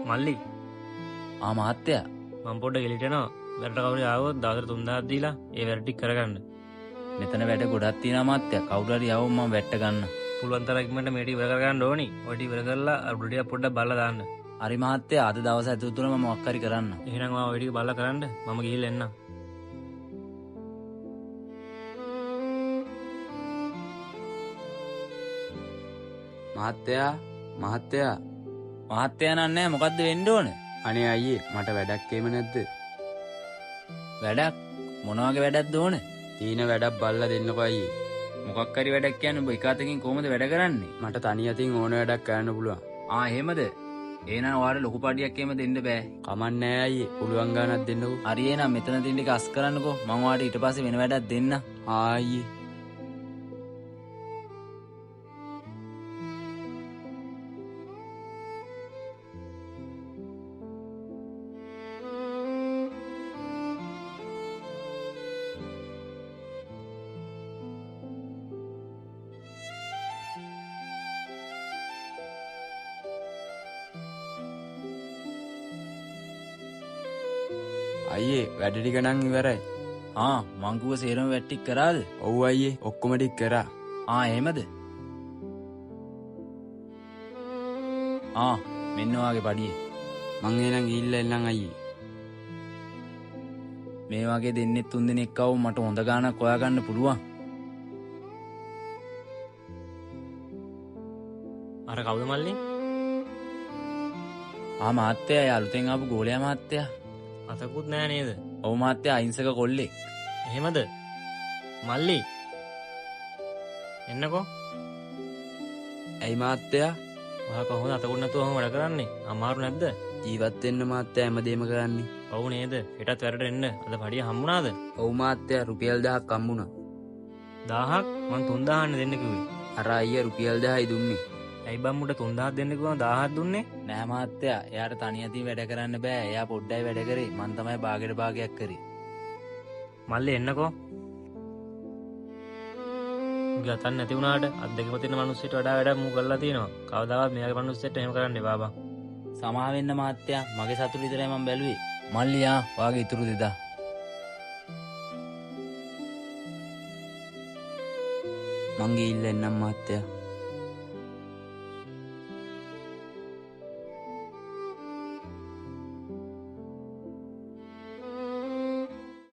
මල්ලි මහත්තයා මම පොඩ්ඩක් එළියට යනවා. වැඩට කවුරු ආවොත් දවසට 3000ක් දීලා ඒ වැඩ ටික කරගන්න. මෙතන වැඩ ගොඩක් තියෙනවා මහත්තයා. කවුරු හරි ආවොත් මම වැට්ට ගන්න. පුළුවන් තරම් ඉක්මනට මේ ටික ඉවර කරගන්න ඕනි. ඔය ටික ඉවර කරලා අර ටික පොඩ්ඩක් බලලා දාන්න. හරි මහත්තයා අද දවස් ඇතුළතම මම මොකක් හරි කරන්න. එහෙනම් ඔය ටික බලලා කරන්න. මම ගිහිල්ලා එන්නම්. මහත්තයා නන්නේ මොකද්ද වෙන්න ඕන? අනේ අයියේ මට වැඩක් එම නැද්ද? වැඩක් මොන වගේ වැඩක්ද ඕන? තීන වැඩක් බල්ලා දෙන්නකෝ අයියේ. මොකක් හරි වැඩක් කියන්නේ ඔබ එක අතකින් කොහොමද වැඩ කරන්නේ? මට තනි අතින් ඕන වැඩක් කරන්න පුළුවන්. එහෙමද? එහෙනම් ඔයාලට ලොකු පඩියක් එහෙම දෙන්න බෑ. කමන්නේ අයියේ. පුළුවන් ගානක් දෙන්නකෝ. හරි එහෙනම් මෙතන තින් ටික අස් කරන්නකෝ. මම ඔයාලට ඊට පස්සේ වෙන වැඩක් දෙන්න. ආයියේ. අයියේ වැඩ ටික නම් ඉවරයි. මං කිව්ව සේරම වැඩ ටික කරාද? ඔව් අයියේ ඔක්කොම ටික කරා. එහෙමද? මෙන්න ඔයාගේ පඩිය. මං එහෙනම් ගිහිල්ලා එන්නම් අයියේ. මේ වගේ දෙන්නේ 3 දෙනෙක් ආවොත් මට හොඳ ගාණක් හොයාගන්න පුළුවන්. අර කවුද මල්ලි? මහත්තයා ඒ අලුතෙන් ආපු ගෝලයා මහත්තයා. අතකුත් නෑ නේද? ඔව් මහත්තයා අහිංසක කොල්ලෙක්. එහෙමද? මල්ලි එන්නකෝ. ඇයි මාත්තයා? ඔයා කොහොමද අතකුත් නැතුව ඔහොම වැඩ කරන්නේ? අමාරු නැද්ද? ජීවත් වෙන්න මාත්තයා හැමදේම කරන්නේ. ඔව් නේද? හෙටත් වැඩට එන්න. අද පඩිය හම්බුණාද? ඔව් මාත්තයා රුපියල් 1000ක් හම්බුණා. 1000ක්? මං 3000ක් දෙන්න කිව්වේ. අර අයියා රුපියල් 1000යි දුන්නේ. ඇයි බම්මුට 3000ක් දෙන්න කිව්වම 1000ක් දුන්නේ? නෑ මහත්තයා එයාට තනි අතින් වැඩ කරන්න බෑ. එයා පොඩ්ඩයි වැඩ කරේ. මං තමයි භාගයට භාගයක් කරේ. මල්ලි එන්නකෝ. ගතන් නැති වුණාට අත් දෙකම තියෙන මිනිස්සුන්ට වඩා වැඩක් මූ කරලා තියෙනවා. කවදාවත් මෙයාගේ මිනිස්සුන්ට එහෙම කරන්න එපා බං. සමාව වෙන්න මහත්තයා. මගේ සතුට විතරයි මම බැලුවේ. මල්ලි ඔයාගේ ඉතුරු 2000. මං ගිහිල්ලා එන්නම් මාත්තයා.